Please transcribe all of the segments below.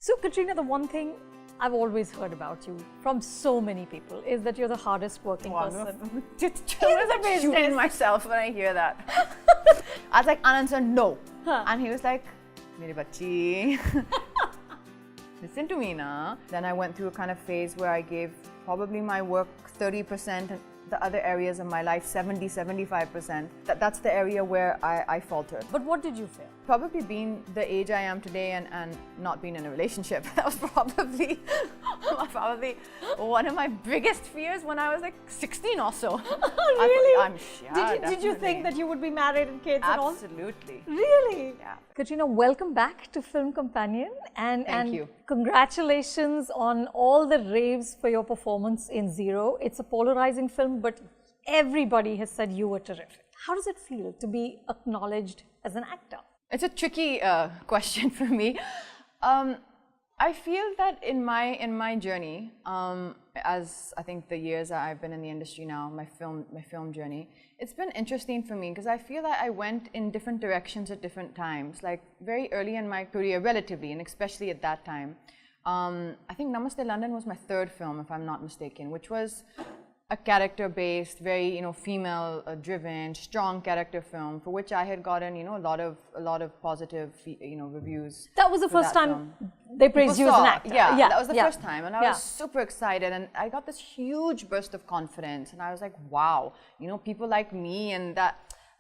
So Katrina, the one thing I've always heard about you from so many people is that you're the hardest working person. I'm shooting myself when I hear that. I was like, Anand sir, no. And he was like, Meri bachi, listen to me na. Then I went through a kind of phase where I gave probably my work 30% and the other areas of my life 75%. That's the area where I faltered. But what did you fail? Probably being the age I am today and not being in a relationship. That was probably one of my biggest fears when I was like 16 or so. Really? Yeah, did you think that you would be married and kids and all? Absolutely. Really? Yeah. Katrina, welcome back to Film Companion Thank you. Congratulations on all the raves for your performance in Zero. It's a polarizing film, but everybody has said you were terrific. How does it feel to be acknowledged as an actor? It's a tricky question for me. I feel that in my journey, as I think the years that I've been in the industry now, my film journey, it's been interesting for me because I feel that I went in different directions at different times. Like very early in my career, relatively, and especially at that time, I think Namaste London was my third film, if I'm not mistaken, which was a character-based, very female-driven, strong character film for which I had gotten a lot of positive reviews. That was the first time they praised you as an actor. Yeah, that was the first time, and I was super excited, and I got this huge burst of confidence, and I was like, wow, people like me, and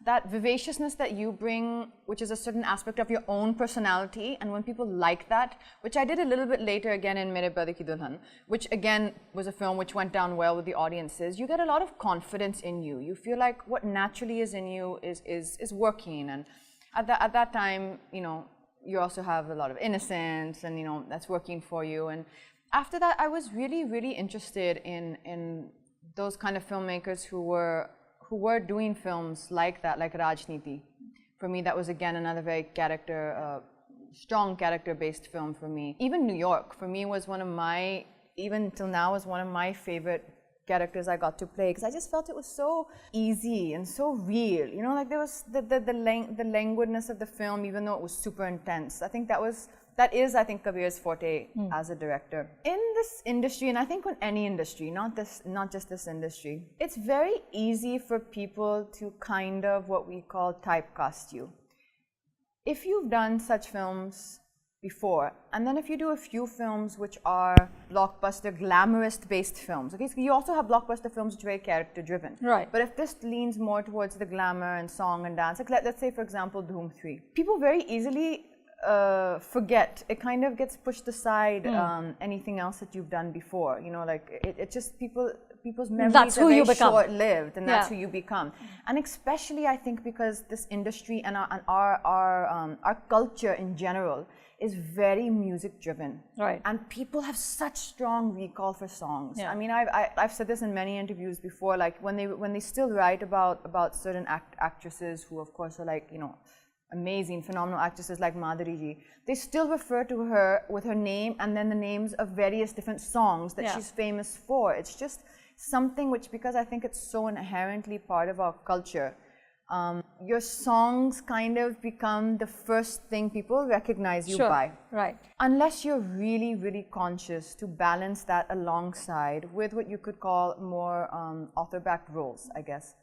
that vivaciousness that you bring, which is a certain aspect of your own personality, and when people like that, which I did a little bit later again in Mere Brother Ki Dulhan, which again was a film which went down well with the audiences, you get a lot of confidence in you. You feel like what naturally is in you is working, and at that time, you also have a lot of innocence, and that's working for you. And after that, I was really, really interested in those kind of filmmakers who were doing films like that, like Rajniti. For me, that was again another very strong character-based film for me. Even New York, for me, was even till now, is one of my favorite characters I got to play, because I just felt it was so easy and so real. Like there was the languidness of the film, even though it was super intense. I think that is Kabir's forte as a director. In this industry, and I think in any industry, not just this industry, it's very easy for people to kind of what we call typecast you. If you've done such films before, and then if you do a few films which are blockbuster, glamorous-based films, okay, so you also have blockbuster films which are very character-driven. Right. But if this leans more towards the glamour and song and dance, like let's say, for example, Dhoom 3, people very easily forget. It kind of gets pushed aside. Anything else that you've done before, it just people's memories are very short-lived, and that's who you become. And especially, I think, because this industry and our culture in general is very music-driven, right? And people have such strong recall for songs. Yeah. I mean, I've said this in many interviews before. Like when they still write about certain actresses who, of course, are like amazing, phenomenal actresses like Madhuri ji, they still refer to her with her name and then the names of various different songs that she's famous for. It's just something which, because I think it's so inherently part of our culture, your songs kind of become the first thing people recognize you by. Right. Unless you're really, really conscious to balance that alongside with what you could call more author-backed roles, I guess.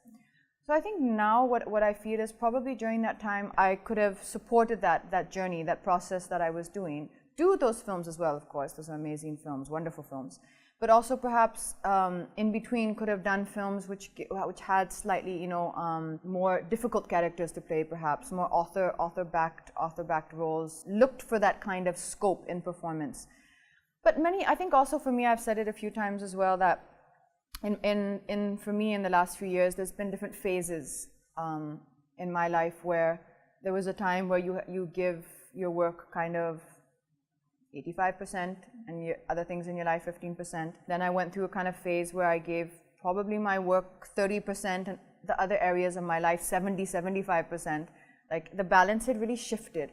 So I think now what I feel is probably during that time I could have supported that journey, that process that I was doing. Do those films as well, of course. Those are amazing films, wonderful films. But also perhaps in between could have done films which had slightly more difficult characters to play, perhaps more author-backed roles. Looked for that kind of scope in performance. But I think also for me, I've said it a few times as well, that for me in the last few years, there's been different phases in my life where there was a time where you give your work kind of 85% and your other things in your life 15%. Then I went through a kind of phase where I gave probably my work 30% and the other areas of my life 75%. Like the balance had really shifted.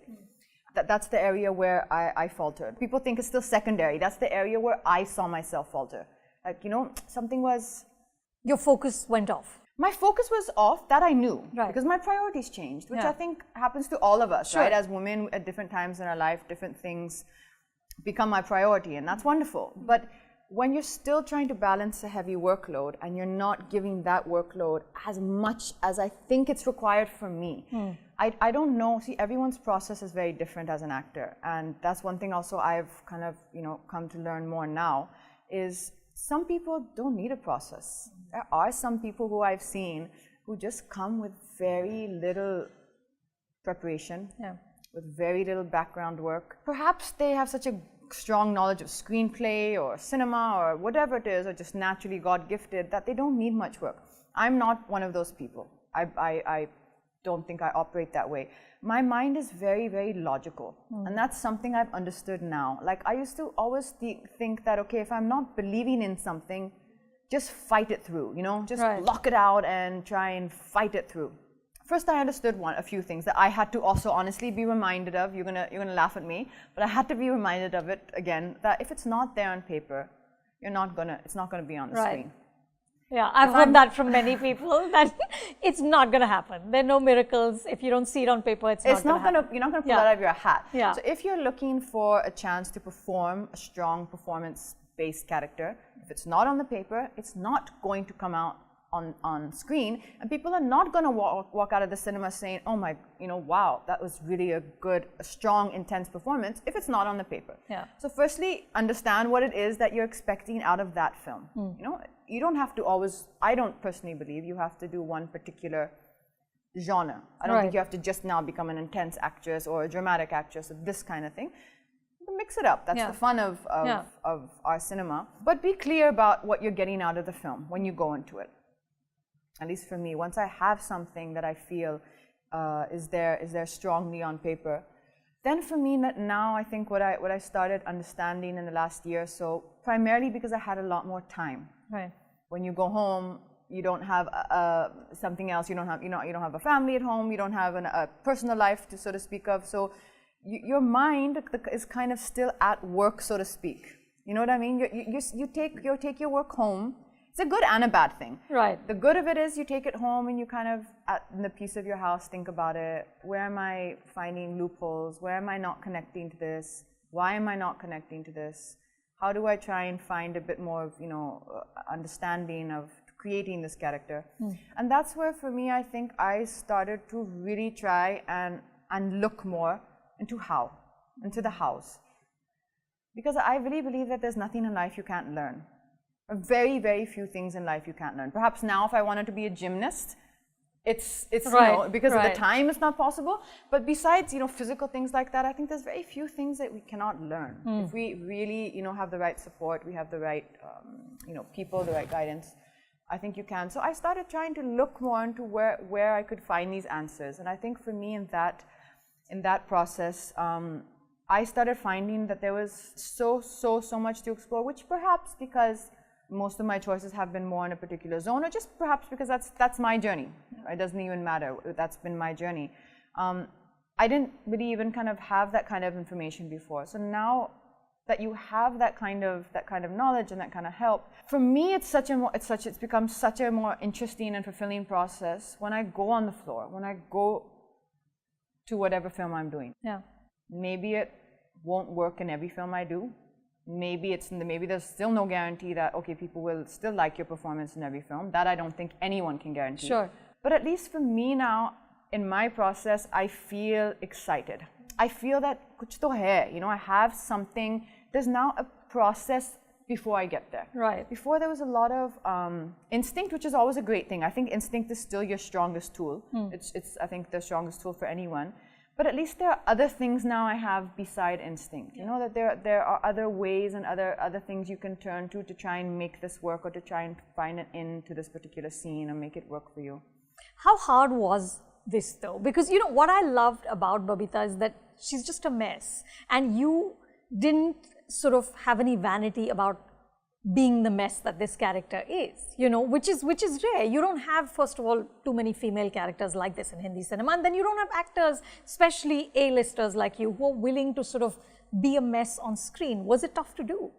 That's the area where I faltered. People think it's still secondary. That's the area where I saw myself falter. Like, something was... Your focus went off. My focus was off, that I knew, right. Because my priorities changed, which I think happens to all of us, sure. right? As women at different times in our life, different things become my priority, and that's wonderful. But when you're still trying to balance a heavy workload and you're not giving that workload as much as I think it's required from me, I don't know. See, everyone's process is very different as an actor, and that's one thing also I've kind of, come to learn more now, is some people don't need a process. There are some people who I've seen who just come with very little preparation, with very little background work. Perhaps they have such a strong knowledge of screenplay or cinema or whatever it is, or just naturally God-gifted, that they don't need much work. I'm not one of those people. I don't think I operate that way. My mind is very, very logical, and that's something I've understood now. Like, I used to always think that, okay, if I'm not believing in something, just fight it through, just block it out and try and fight it through. First, I understood a few things that I had to also honestly be reminded of. You're gonna laugh at me, but I had to be reminded of it again, that if it's not there on paper, it's not gonna be on the screen. Yeah, I've heard that from many people, that it's not going to happen. There are no miracles. If you don't see it on paper, it's not going to happen. You're not going to pull that out of your hat. Yeah. So if you're looking for a chance to perform a strong performance-based character, if it's not on the paper, it's not going to come out on screen, and people are not going to walk out of the cinema saying, oh my, wow, that was really a strong, intense performance, if it's not on the paper. Yeah. So firstly, understand what it is that you're expecting out of that film. You don't have to always, I don't personally believe you have to do one particular genre. I don't think you have to just now become an intense actress or a dramatic actress or this kind of thing. Mix it up. That's the fun of our cinema. But be clear about what you're getting out of the film when you go into it. At least for me, once I have something that I feel is there strongly on paper, then for me now I think what I started understanding in the last year or so, primarily because I had a lot more time. Right. When you go home, you don't have something else. You don't have a family at home. You don't have a personal life to, so to speak of. So your mind is kind of still at work, so to speak. You know what I mean? You take your work home. It's a good and a bad thing. Right. The good of it is you take it home and you kind of, in the piece of your house, think about it. Where am I finding loopholes? Where am I not connecting to this? Why am I not connecting to this? How do I try and find a bit more of, understanding of creating this character? And that's where, for me, I think I started to really try and look more into the hows. Because I really believe that there's nothing in life you can't learn. Very, very few things in life you can't learn. Perhaps now, if I wanted to be a gymnast, it's because of the time, it's not possible. But besides, physical things like that, I think there's very few things that we cannot learn. If we really, have the right support, we have the right, people, the right guidance, I think you can. So I started trying to look more into where I could find these answers. And I think for me, in that process, I started finding that there was so much to explore, which perhaps because most of my choices have been more in a particular zone, or just perhaps because that's my journey. It doesn't even matter. That's been my journey. I didn't really even kind of have that kind of information before. So now that you have that kind of knowledge and that kind of help, for me, it's become such a more interesting and fulfilling process when I go on the floor, when I go to whatever film I'm doing. Yeah. Maybe it won't work in every film I do. Maybe there's still no guarantee that, okay, people will still like your performance in every film. That I don't think anyone can guarantee. Sure. But at least for me now, in my process, I feel excited. I feel that kuch to hai, I have something. There's now a process before I get there. Right. Before there was a lot of instinct, which is always a great thing. I think instinct is still your strongest tool. It's I think the strongest tool for anyone. But at least there are other things now I have beside instinct. That there are other ways and other things you can turn to try and make this work, or to try and find an end to this particular scene or make it work for you. How hard was this though? Because what I loved about Babita is that she's just a mess, and you didn't sort of have any vanity about being the mess that this character is, which is rare. You don't have, first of all, too many female characters like this in Hindi cinema, and then you don't have actors, especially A-listers like you, who are willing to sort of be a mess on screen. Was it tough to do?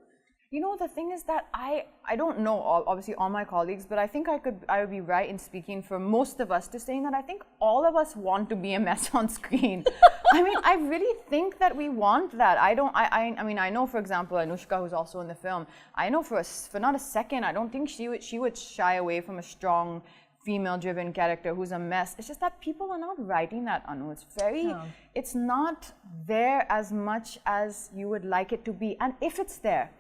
You know, the thing is that I don't know obviously all my colleagues, but I think I would be right in speaking for most of us to saying that I think all of us want to be a mess on screen. I mean, I really think that we want that. I mean, I know, for example, Anushka, who's also in the film, I know for not a second, I don't think she would shy away from a strong female-driven character who's a mess. It's just that people are not writing that, Anu. It's it's not there as much as you would like it to be. And if it's there,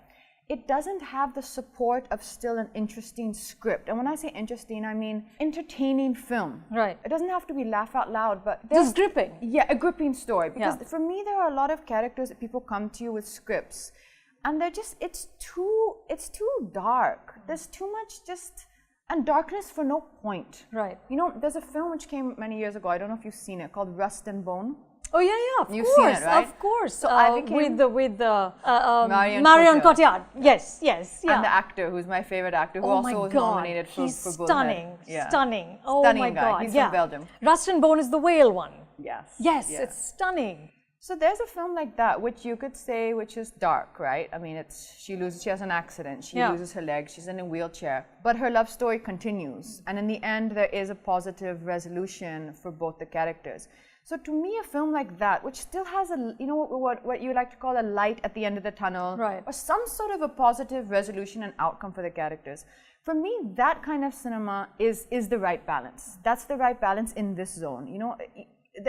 it doesn't have the support of still an interesting script. And when I say interesting, I mean entertaining film. Right. It doesn't have to be laugh out loud, but just gripping. Yeah, a gripping story. Because for me, there are a lot of characters that people come to you with scripts, and they're just it's too dark. There's too much and darkness for no point. Right. You know, there's a film which came many years ago. I don't know if you've seen it, called Rust and Bone. Oh yeah, of You've course, seen it, right? Of course. So I became with the Marion Cotillard. Yes, yeah. And the actor, who's my favorite actor, who also was nominated for He's Bullhead. stunning, Yeah. stunning. Oh Stunning my guy. God, He's from Belgium. Rust and Bone is the whale one. Yes. Yes, Yeah. it's stunning. So there's a film like that, which you could say, which is dark, right? I mean, she has an accident, she loses her leg, she's in a wheelchair, but her love story continues, and in the end, there is a positive resolution for both the characters. So to me, a film like that, which still has what you like to call a light at the end of the tunnel, right, or some sort of a positive resolution and outcome for the characters. For me, that kind of cinema is the right balance. That's the right balance in this zone, you know.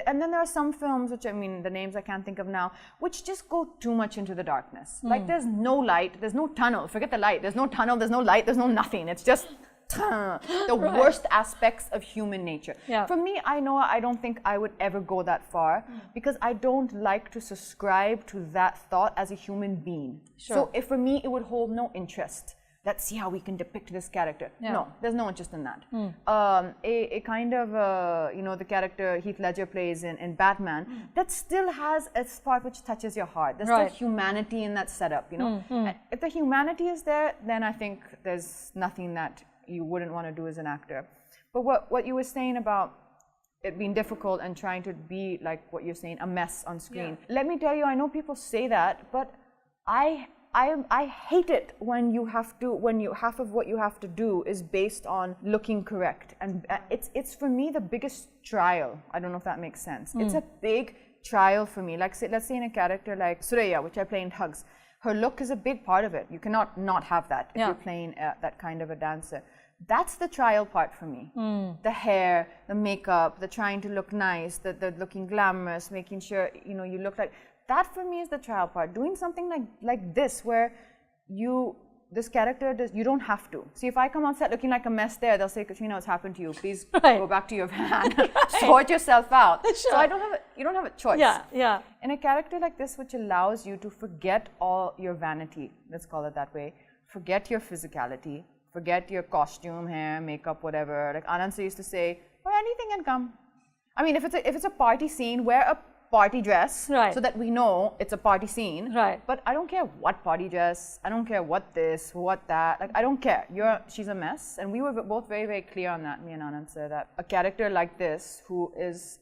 And then there are some films, which I mean, the names I can't think of now, which just go too much into the darkness. Like there's no light, there's no tunnel. Forget the light. There's no tunnel, there's no light, there's no nothing. It's just the worst aspects of human nature. Yeah. For me, I don't think I would ever go that far because I don't like to subscribe to that thought as a human being. Sure. So if for me, it would hold no interest. Let's see how we can depict this character. Yeah. No, there's no interest in that. A kind of, the character Heath Ledger plays in Batman, that still has a part which touches your heart. There's still humanity in that setup, you know. And if the humanity is there, then I think there's nothing that you wouldn't want to do as an actor. But what you were saying about it being difficult and trying to be, like what you're saying, a mess on screen. Yeah. Let me tell you, I know people say that, but I hate it when half of what you have to do is based on looking correct, and it's for me the biggest trial. I don't know if that makes sense. It's a big trial for me. Like let's say in a character like Suraya, which I play in Thugs, her look is a big part of it. You cannot not have that if you're playing that kind of a dancer. That's the trial part for me. The hair, the makeup, the trying to look nice, the looking glamorous, making sure you look like. That for me is the trial part. Doing something like this, where this character you don't have to. See, if I come on set looking like a mess there, they'll say, Katrina, what's happened to you? Please go back to your van. Sort yourself out. Sure. So you don't have a choice. Yeah. In a character like this, which allows you to forget all your vanity, let's call it that way, forget your physicality, forget your costume, hair, makeup, whatever. Like Anand used to say, anything can come. I mean, if it's a party scene, wear a party dress, so that we know it's a party scene. Right. But I don't care what party dress. I don't care what this, what that. Like I don't care. She's a mess, and we were both very, very clear on that. Me and Anand said that a character like this, who is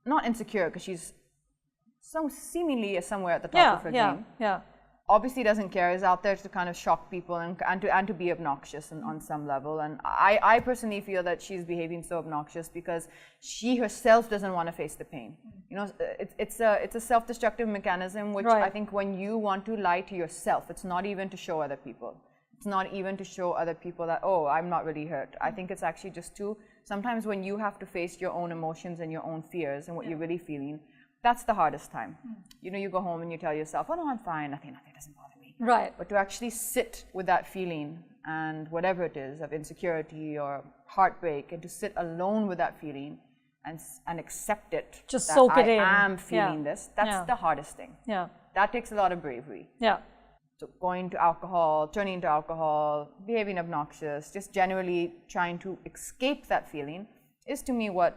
not insecure because she's seemingly somewhere at the top of her game. Yeah. Obviously doesn't care, is out there to kind of shock people and to be obnoxious on some level. And I personally feel that she's behaving so obnoxious because she herself doesn't want to face the pain. It's a self-destructive mechanism, which I think when you want to lie to yourself, it's not even to show other people. It's not even to show other people that, oh, I'm not really hurt. I think it's actually just sometimes when you have to face your own emotions and your own fears and what you're really feeling, that's the hardest time. You go home and you tell yourself, oh no, I'm fine, nothing doesn't bother me. Right. But to actually sit with that feeling and whatever it is of insecurity or heartbreak, and to sit alone with that feeling and accept it. Just soak it in. I am feeling this. That's the hardest thing. Yeah. That takes a lot of bravery. Yeah. So going to alcohol, turning to alcohol, behaving obnoxious, just generally trying to escape that feeling is to me what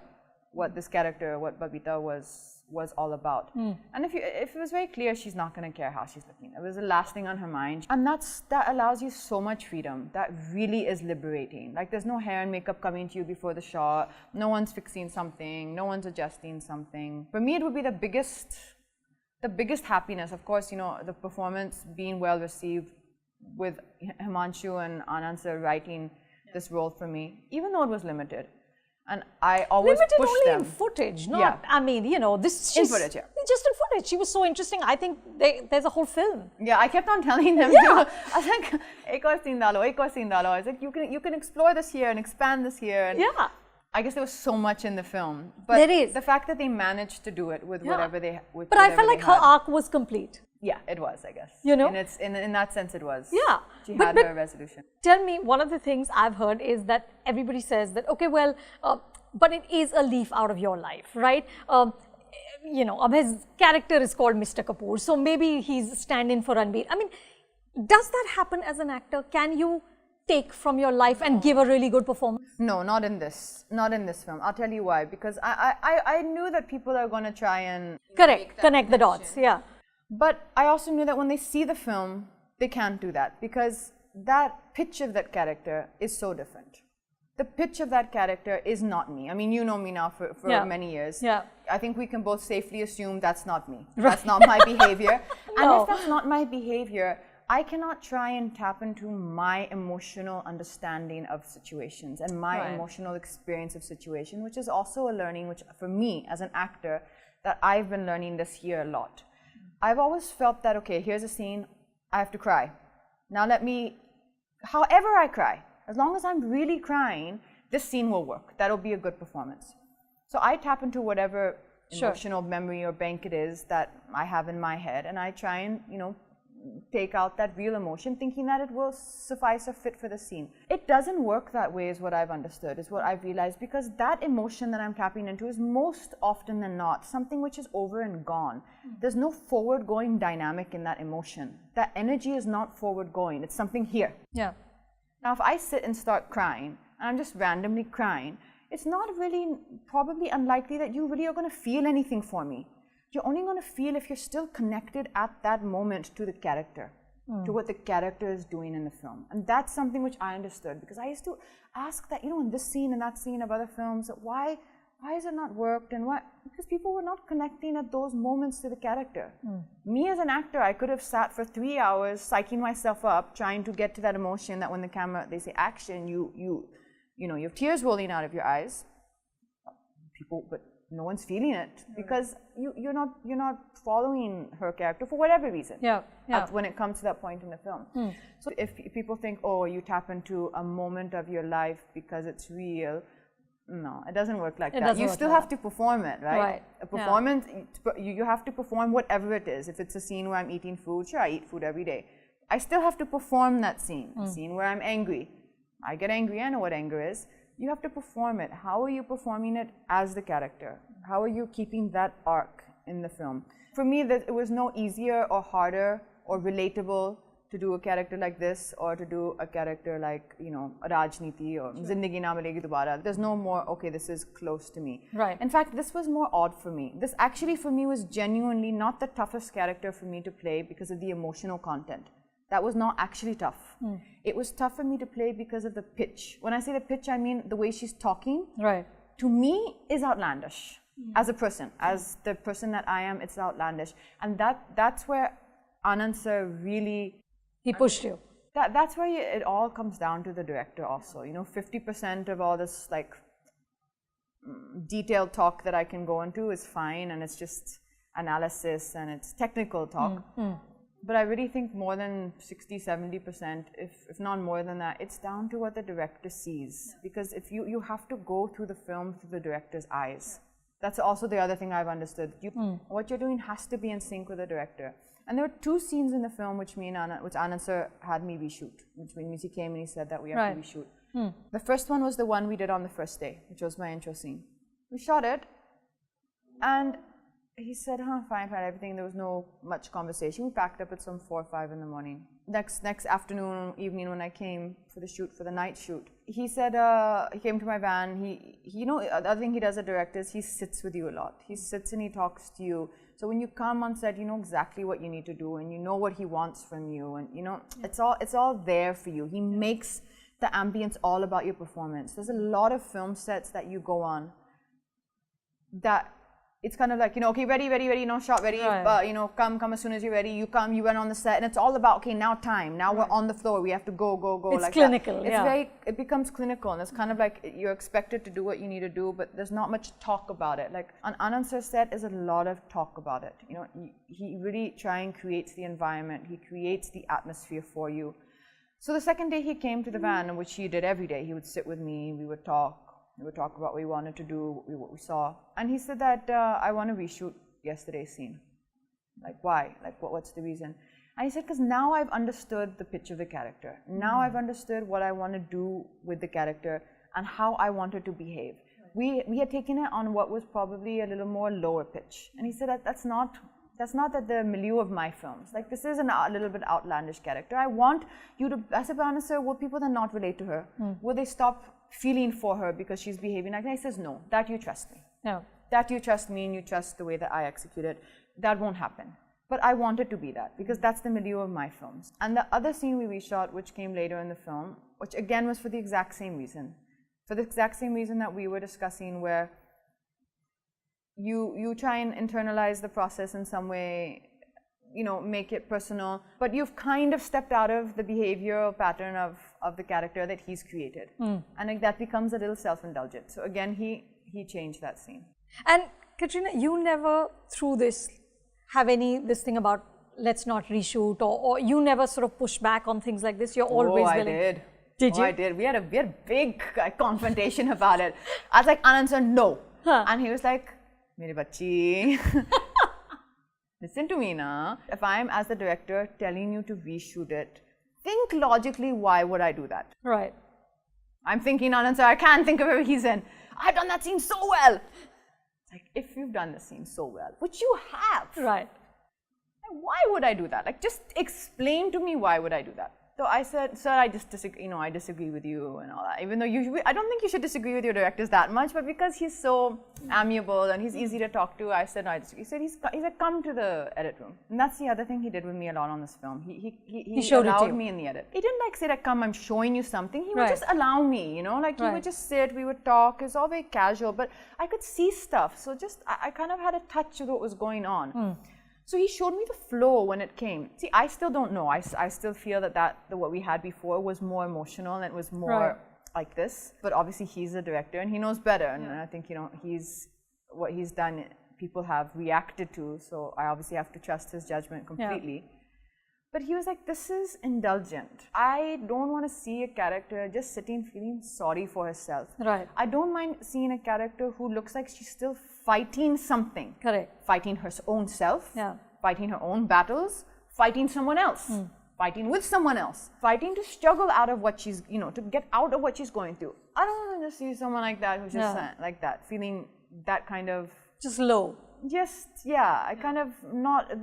this character, what Babita was all about. And if it was very clear she's not going to care how she's looking, it was the last thing on her mind, and that allows you so much freedom. That really is liberating. Like there's no hair and makeup coming to you before the shot, no one's fixing something, no one's adjusting something. For me, it would be the biggest happiness. Of course, the performance being well received with Himanshu and Anand sir writing this role for me, even though it was limited. And I always limited pushed only them. in footage, not, Yeah. I mean, you know, this In she's footage, yeah. just in footage. She was so interesting. I think there's a whole film. Yeah, I kept on telling them. Yeah. I was like, ek aur scene dalo, ek aur scene dalo. I was like, you can explore this here and expand this here. And Yeah. I guess there was so much in the film, but There is. the fact that they managed to do it with whatever they. With But I whatever felt like they her had. arc was complete. Yeah, it was, I guess. You know? in that sense, it was. Yeah. She But- had but her resolution. Tell me, one of the things I've heard is that everybody says that, okay, well, but it is a leaf out of your life, right? You know, his character is called Mr. Kapoor, so maybe he's stand-in for Ranbir. I mean, does that happen as an actor? Can you take from your life and give a really good performance? No, not in this film. I'll tell you why. Because I knew that people are going to try and Correct, connect the dots, yeah. But I also knew that when they see the film, they can't do that because that pitch of that character is so different. The pitch of that character is not me. I mean, you know me now for Yeah. many years. Yeah. I think we can both safely assume that's not me. That's not my behavior. And No. if that's not my behavior, I cannot try and tap into my emotional understanding of situations and my Right. emotional experience of situation, which is also a learning, which for me as an actor, that I've been learning this year a lot. I've always felt that, okay, here's a scene, I have to cry. Now let me, however I cry, as long as I'm really crying, this scene will work. That'll be a good performance. So I tap into whatever Sure. emotional memory or bank it is that I have in my head, and I try and, you know, take out that real emotion, thinking that it will suffice or fit for the scene. It doesn't work that way, is what I've understood, is what I've realized, because that emotion that I'm tapping into is most often than not something which is over and gone. There's no forward going dynamic in that emotion. That energy is not forward going, it's something here. Yeah. Now, if I sit and start crying, and I'm just randomly crying, it's not really, probably unlikely that you really are going to feel anything for me. You're only going to feel if you're still connected at that moment to the character, to what the character is doing in the film. And that's something which I understood, because I used to ask that, you know, in this scene and that scene of other films, why has it not worked? And why? Because people were not connecting at those moments to the character. Me as an actor, I could have sat for 3 hours psyching myself up, trying to get to that emotion that when the camera, they say action, you know, you have tears rolling out of your eyes. People, but no one's feeling it because you're not following her character for whatever reason. Yeah, yeah. When it comes to that point in the film. So if people think, oh, you tap into a moment of your life because it's real, no, it doesn't work like that. You still have to perform it, right? Right. A performance, you have to perform whatever it is. If it's a scene where I'm eating food, sure, I eat food every day. I still have to perform that scene. A scene where I'm angry, I get angry, I know what anger is. You have to perform it. How are you performing it as the character? How are you keeping that arc in the film? For me, it was no easier or harder or relatable to do a character like this or to do a character like, you know, Rajniti or Zindagi Na Milegi Dobara. There's no more, okay, this is close to me. Right. In fact, this was more odd for me. This actually for me was genuinely not the toughest character for me to play because of the emotional content. That was not actually tough. It was tough for me to play because of the pitch. When I say the pitch, I mean the way she's talking. Right. To me, is outlandish. As a person, as the person that I am, it's outlandish. And that's where Anand sir really... He pushed you. That's where it all comes down to the director also. You know, 50% of all this like detailed talk that I can go into is fine, and it's just analysis and it's technical talk. But I really think more than 60-70%, if not more than that, it's down to what the director sees. Because if you have to go through the film through the director's eyes. That's also the other thing I've understood. What you're doing has to be in sync with the director. And there were 2 scenes in the film which Anand sir had me reshoot. Which means he came and he said that we have to reshoot. The first one was the one we did on the first day, which was my intro scene. We shot it, and he said, fine, everything. There was no much conversation. We packed up at some 4 or 5 in the morning. Next afternoon, evening, when I came for the shoot, for the night shoot, he said, he came to my van. He you know, the other thing he does as director is he sits with you a lot. He sits and he talks to you. So when you come on set, you know exactly what you need to do, and you know what he wants from you, and you know it's all there for you. He makes the ambience all about your performance. There's a lot of film sets that you go on that it's kind of like, okay, ready, shot ready, come as soon as you're ready. You come, you went on the set, and it's all about, okay, now time. Now we're on the floor, we have to go. It's like clinical, that. It becomes clinical, and it's kind of like you're expected to do what you need to do, but there's not much talk about it. Like on Anand sir's set is a lot of talk about it. He really creates the environment, he creates the atmosphere for you. So the second day he came to the van, which he did every day, he would sit with me, we would talk about what we wanted to do, what we saw. And he said that, I want to reshoot yesterday's scene. Like, why? Like, what's the reason? And he said, because now I've understood the pitch of the character. Now I've understood what I want to do with the character and how I wanted to behave. We had taken it on what was probably a little more lower pitch. And he said that that's not the milieu of my films. Like, this is a little bit outlandish character. I want you to, I said, Anand sir, will people then not relate to her? Will they stop feeling for her because she's behaving like that? He says, no, that you trust me. No. That you trust me and you trust the way that I execute it. That won't happen. But I want it to be that because that's the milieu of my films. And the other scene we reshot, which came later in the film, which again was for the exact same reason. For the exact same reason that we were discussing, where you try and internalize the process in some way, make it personal, but you've kind of stepped out of the behavioral pattern of the character that he's created. And like that becomes a little self-indulgent. So again, he changed that scene. And Katrina, you never through this have this thing about let's not reshoot, or you never sort of push back on things like this? You're always willing. I did. Did you? I did. We had a big confrontation about it. I was like, Anand sir, no. And he was like, Mere bachi. Listen to me na. If I'm as the director telling you to reshoot it, think logically, why would I do that? Right. I'm thinking, Anand sir, I can't think of a reason. I've done that scene so well. It's like, if you've done the scene so well, which you have. Right. Why would I do that? Like, just explain to me why would I do that. So I said, sir, I just disagree, I disagree with you and all that. Even though I don't think you should disagree with your directors that much, but because he's so amiable and he's easy to talk to, I said, no, I disagree. He said, he said, come to the edit room. And that's the other thing he did with me a lot on this film. He showed allowed me in the edit. He didn't like say that, come, I'm showing you something. He would just allow me, like he would just sit, we would talk. It was all very casual, but I could see stuff. So I kind of had a touch of what was going on. So he showed me the flow when it came. See, I still don't know. I still feel that what we had before was more emotional and it was more like this. But obviously he's a director and he knows better. And I think, what he's done, people have reacted to. So I obviously have to trust his judgment completely. But he was like, this is indulgent. I don't want to see a character just sitting feeling sorry for herself. Right. I don't mind seeing a character who looks like she's still fighting something. Correct. Fighting her own self. Yeah. Fighting her own battles. Fighting someone else. Fighting with someone else. Fighting to struggle out of what she's, to get out of what she's going through. I don't want to just see someone like that who's just like that, feeling that kind of... Just low. I kind of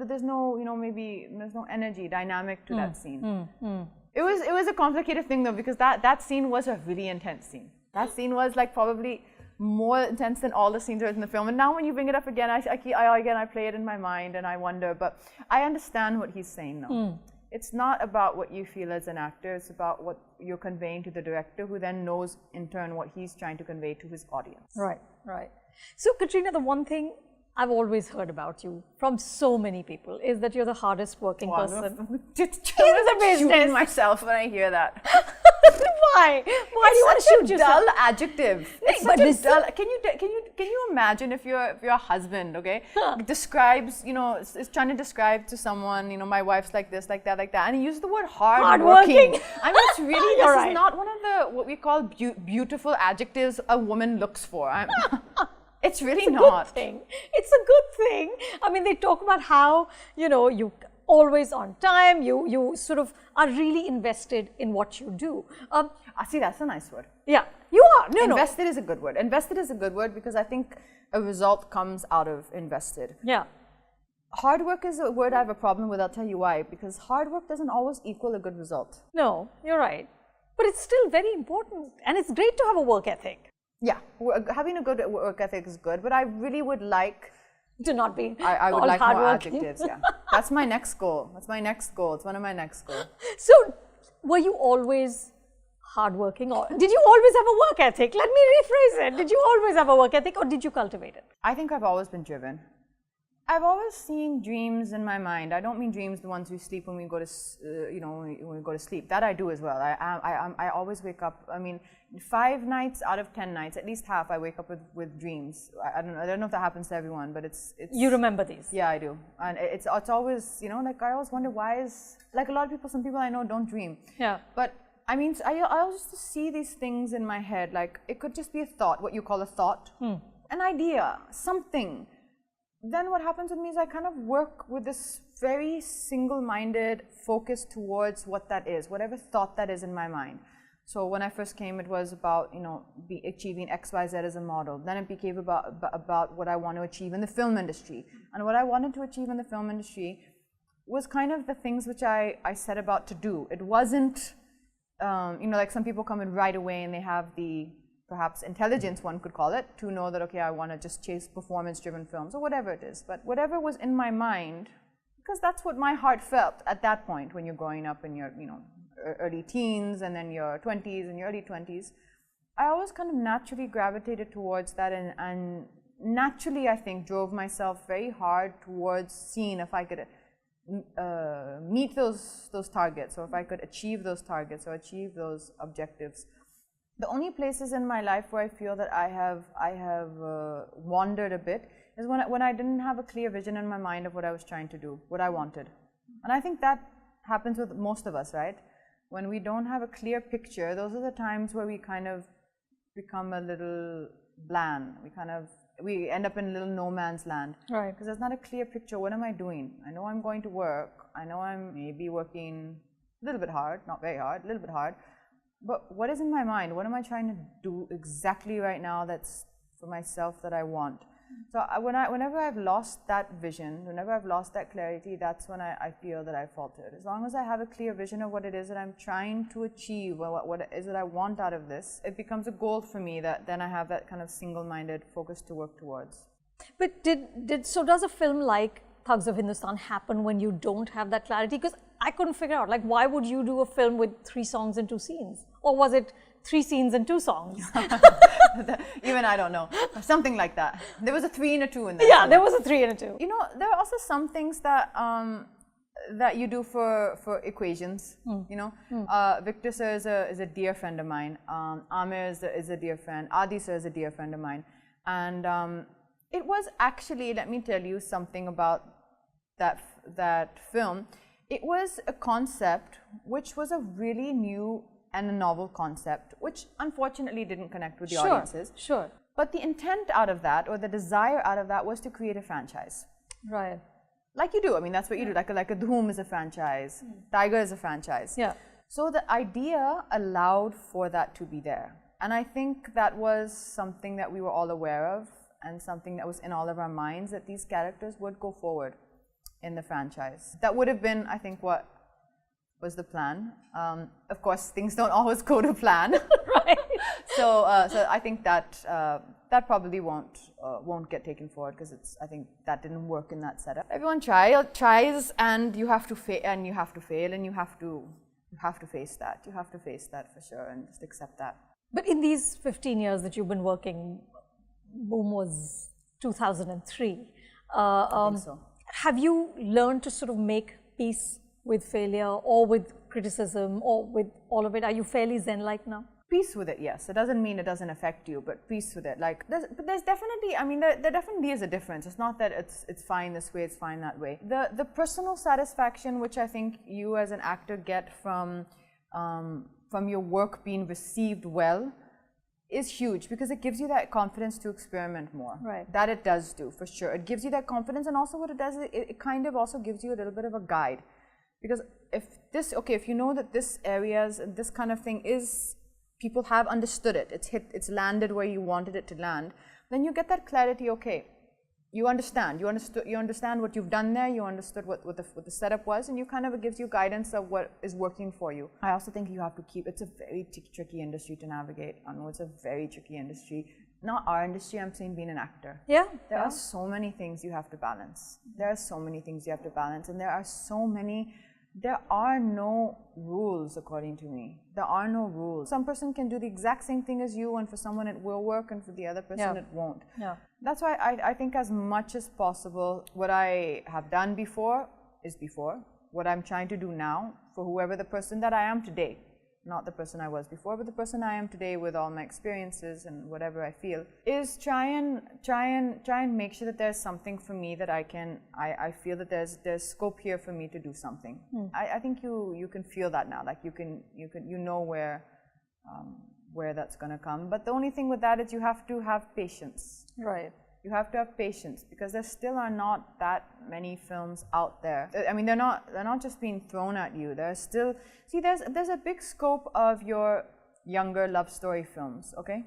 there's no, maybe there's no energy, dynamic to that scene. It was a complicated thing though, because that scene was a really intense scene. That scene was like probably more intense than all the scenes in the film. And now when you bring it up again, I play it in my mind and I wonder, but I understand what he's saying now. It's not about what you feel as an actor, it's about what you're conveying to the director, who then knows in turn what he's trying to convey to his audience. Right. So Katrina, the one thing I've always heard about you from so many people is that you're the hardest working person. Just shooting myself when I hear that. Why? Why do you want to shoot yourself? Dull adjective. It's such a dull. Can you imagine if your husband, okay, describes, is trying to describe to someone, my wife's like this, like that, and he uses the word hardworking. I mean, it's really this is not one of the what we call beautiful adjectives a woman looks for. It's really not. Good thing. It's a good thing. I mean, they talk about how, you always on time, you sort of are really invested in what you do. See, that's a nice word. Yeah, you are. Invested is a good word. Invested is a good word because I think a result comes out of invested. Yeah. Hard work is a word I have a problem with. I'll tell you why. Because hard work doesn't always equal a good result. No, you're right. But it's still very important. And it's great to have a work ethic. Yeah, having a good work ethic is good, but I really would like to not be I would like more adjectives, That's my next goal. It's one of my next goals. So, were you always hardworking, or did you always have a work ethic? Let me rephrase it. Did you always have a work ethic, or did you cultivate it? I think I've always been driven. I've always seen dreams in my mind. I don't mean dreams the ones we sleep when we go to, when we go to sleep. That I do as well. I always wake up. I mean, 5 nights out of 10 nights, at least half, I wake up with dreams. I don't know if that happens to everyone, but it's. You remember these? Yeah, I do, and it's always, like I always wonder why is, like a lot of people, some people I know don't dream. Yeah. But I mean, I always just see these things in my head. Like it could just be a thought, what you call a thought, an idea, something. Then what happens with me is I kind of work with this very single-minded focus towards what that is, whatever thought that is in my mind. So when I first came, it was about, achieving X, Y, Z as a model. Then it became about what I want to achieve in the film industry. And what I wanted to achieve in the film industry was kind of the things which I set about to do. It wasn't, like some people come in right away and they have the perhaps intelligence, one could call it, to know that, okay, I want to just chase performance-driven films or whatever it is. But whatever was in my mind, because that's what my heart felt at that point when you're growing up in your, early teens and then your 20s and your early 20s, I always kind of naturally gravitated towards that and naturally, I think, drove myself very hard towards seeing if I could meet those targets, or if I could achieve those targets or achieve those objectives. The only places in my life where I feel that I have wandered a bit is when I didn't have a clear vision in my mind of what I was trying to do, what I wanted. And I think that happens with most of us, right? When we don't have a clear picture, those are the times where we kind of become a little bland. We end up in a little no man's land. Right. Because there's not a clear picture. What am I doing? I know I'm going to work. I know I'm maybe working a little bit hard, not very hard, a little bit hard. But what is in my mind? What am I trying to do exactly right now that's for myself that I want? So whenever I've lost that vision, whenever I've lost that clarity, that's when I feel that I faltered. As long as I have a clear vision of what it is that I'm trying to achieve, or what it is that I want out of this, it becomes a goal for me that then I have that kind of single-minded focus to work towards. But so does a film like Thugs of Hindustan happen when you don't have that clarity? Because I couldn't figure out, like, why would you do a film with 3 songs and 2 scenes? Or was it 3 scenes and 2 songs? Even I don't know. Something like that. There was a 3 and a 2 in there. Yeah, there was a 3 and a 2. There are also some things that that you do for equations. Victor sir is a dear friend of mine. Amir is a dear friend. Adi sir is a dear friend of mine. And it was actually, let me tell you something about that film. It was a concept which was a really new and a novel concept, which unfortunately didn't connect with the audiences. Sure. But the intent out of that, or the desire out of that, was to create a franchise. Right. Like you do. I mean, that's what you do. Like a Dhoom is a franchise. Tiger is a franchise. Yeah. So the idea allowed for that to be there. And I think that was something that we were all aware of, and something that was in all of our minds, that these characters would go forward in the franchise. That would have been, I think, what was the plan. Of course, things don't always go to plan. Right. So I think that that probably won't get taken forward, because I think that didn't work in that setup. Everyone tries, and you have to fail, and you have to fail, and you have to face that. You have to face that for sure, and just accept that. But in these 15 years that you've been working, Boom was 2003. I think so. Have you learned to sort of make peace with failure, or with criticism, or with all of it? Are you fairly zen-like now? Peace with it, yes. It doesn't mean it doesn't affect you, but peace with it. Like, there's definitely, I mean, there definitely is a difference. It's not that it's fine this way, it's fine that way. The personal satisfaction, which I think you as an actor get from your work being received well, is huge, because it gives you that confidence to experiment more. Right. That it does do, for sure. It gives you that confidence, and also what it does is it kind of also gives you a little bit of a guide. Because if you know that this areas, this kind of thing is, people have understood it, it's landed where you wanted it to land, then you get that clarity. Okay, you understand what you've done there, you understood what the setup was, and you kind of, it gives you guidance of what is working for you. I also think you have to it's a very tricky industry to navigate. I know it's a very tricky industry. Not our industry, I'm saying being an actor. Yeah. There are so many things you have to balance. There are so many things you have to balance, and there are so many there are no rules according to me. There are no rules. Some person can do the exact same thing as you, and for someone it will work, and for the other person it won't. That's why I think as much as possible, what I have done before is before. What I'm trying to do now, for whoever the person that I am today, not the person I was before, but the person I am today with all my experiences and whatever I feel, is try and make sure that there's something for me that I feel that there's scope here for me to do something. I think you can feel that now, like you know where that's going to come. But the only thing with that is you have to have patience. Right. You have to have patience, because there still are not that many films out there. I mean, they're not just being thrown at you. There's still, see, there's a big scope of your younger love story films, okay?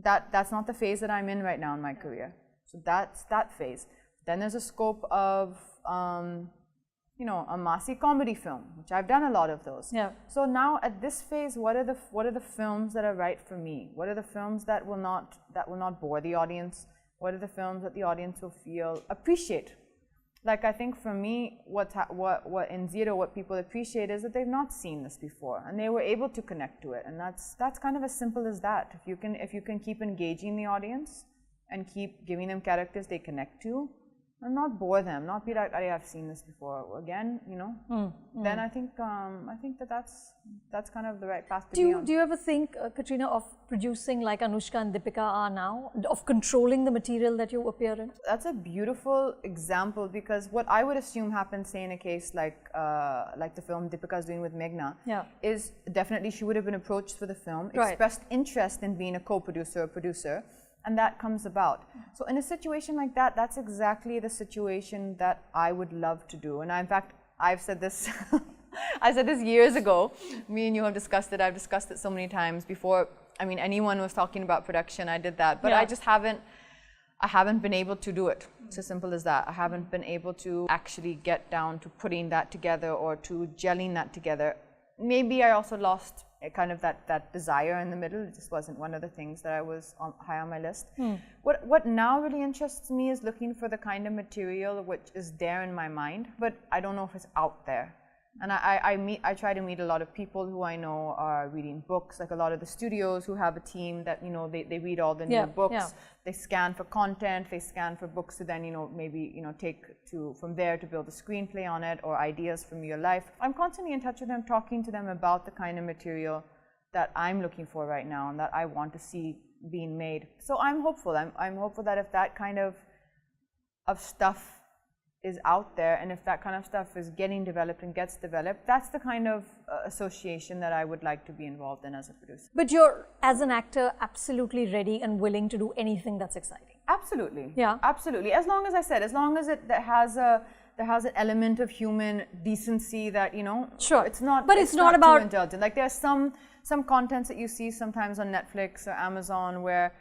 That's not the phase that I'm in right now in my career. So that's that phase. Then there's a scope of you know, a massy comedy film, which I've done a lot of those. So now at this phase, what are the films that are right for me? What are the films that will not bore the audience? What are the films that the audience will appreciate? Like, I think for me, what in Zero, what people appreciate is that they've not seen this before, and they were able to connect to it, and that's kind of as simple as that. If you can keep engaging the audience and keep giving them characters they connect to, and not bore them, not be like, I've seen this before again, you know. Then I think that's kind of the right path to be on. Do you ever think, Katrina, of producing like Anushka and Deepika are now, of controlling the material that you appear in? That's a beautiful example, because what I would assume happens, say in a case like the film Deepika is doing with Meghna, is definitely she would have been approached for the film, expressed interest in being a co-producer or producer, and that comes about. So in a situation like that, that's exactly the situation that I would love to do. And in fact, I've said this, I said this years ago. Me and you have discussed it. I've discussed it so many times before. I mean, anyone was talking about production, I did that. But I just haven't been able to do it. It's as simple as that. I haven't been able to actually get down to putting that together or to gelling that together. Maybe I also lost kind of that desire in the middle. It just wasn't one of the things that I was high on my list. What now really interests me is looking for the kind of material which is there in my mind, but I don't know if it's out there. And I try to meet a lot of people who I know are reading books, like a lot of the studios who have a team that, you know, they read all the new books. They scan for content, they scan for books to then, you know, maybe, you know, take to from there to build a screenplay on it, or ideas from your life. I'm constantly in touch with them, talking to them about the kind of material that I'm looking for right now and that I want to see being made. So I'm hopeful. I'm hopeful that if that kind of stuff is out there, and if that kind of stuff is getting developed and gets developed, that's the kind of association that I would like to be involved in as a producer. But you're, as an actor, absolutely ready and willing to do anything that's exciting. Absolutely. Yeah. Absolutely. As long as I said, as long as there has an element of human decency that, you know, it's not. But it's not about too indulgent. Like there's some contents that you see sometimes on Netflix or Amazon where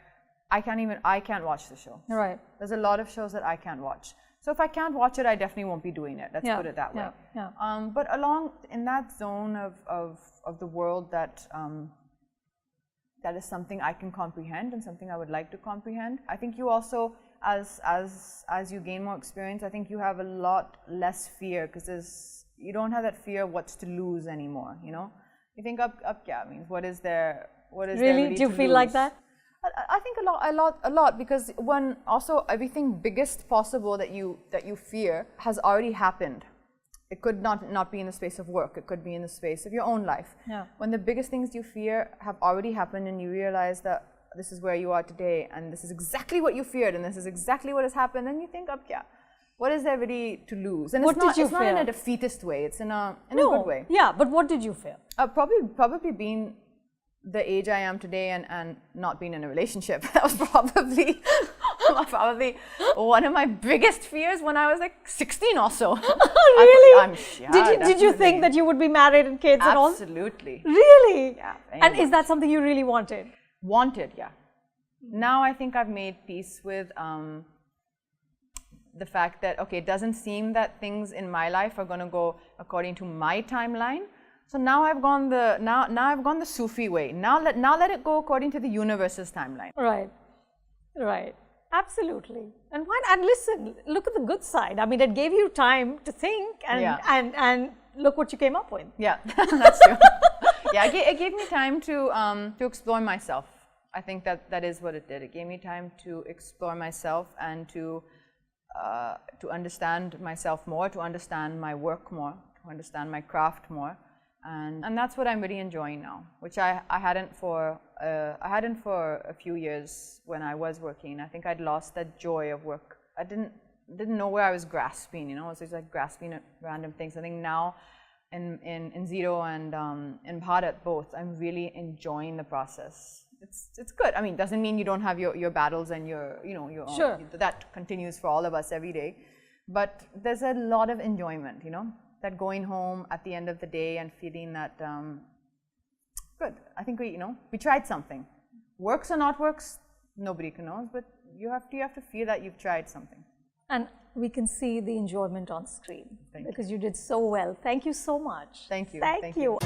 I can't watch the show. Right. There's a lot of shows that I can't watch. So if I can't watch it, I definitely won't be doing it. Let's put it that way. But along in that zone of the world that is something I can comprehend and something I would like to comprehend. I think you also, as you gain more experience, I think you have a lot less fear, because you don't have that fear of what's to lose anymore. You know, you think up means what is there? What is really? There do you feel lose? Like that? I think a lot, because when also everything biggest possible that you fear has already happened. It could not be in the space of work. It could be in the space of your own life. When the biggest things you fear have already happened, and you realize that this is where you are today, and this is exactly what you feared, and this is exactly what has happened, then you think, what is there really to lose? And it's not in a defeatist way. It's in a good way. Yeah, but what did you fear? Probably being the age I am today and not being in a relationship. That was probably one of my biggest fears when I was like 16 or so. Really? Did you think that you would be married and kids and all? Absolutely. Really? Yeah. And is that something you really wanted? Wanted, yeah. Now I think I've made peace with the fact that, okay, it doesn't seem that things in my life are going to go according to my timeline. So now I've gone the Sufi way. Now let it go according to the universe's timeline. Right. Absolutely. And listen, look at the good side. I mean, it gave you time to think and look what you came up with. Yeah, that's true. Yeah, it gave me time to explore myself. I think that is what it did. It gave me time to explore myself and to understand myself more, to understand my work more, to understand my craft more, and that's what I'm really enjoying now, which I hadn't for a few years when I was working. I think I'd lost that joy of work. I didn't know where I was grasping. You know, it was just like grasping at random things. I think now in Zero and in Bharat both, I'm really enjoying the process. It's good. I mean, doesn't mean you don't have your battles and your Sure. that continues for all of us every day, but there's a lot of enjoyment, that going home at the end of the day and feeling that good. I think we tried something. Works or not works, nobody can know, but you have to feel that you've tried something. And we can see the enjoyment on screen because you did so well. Thank you so much. Thank you. Thank you.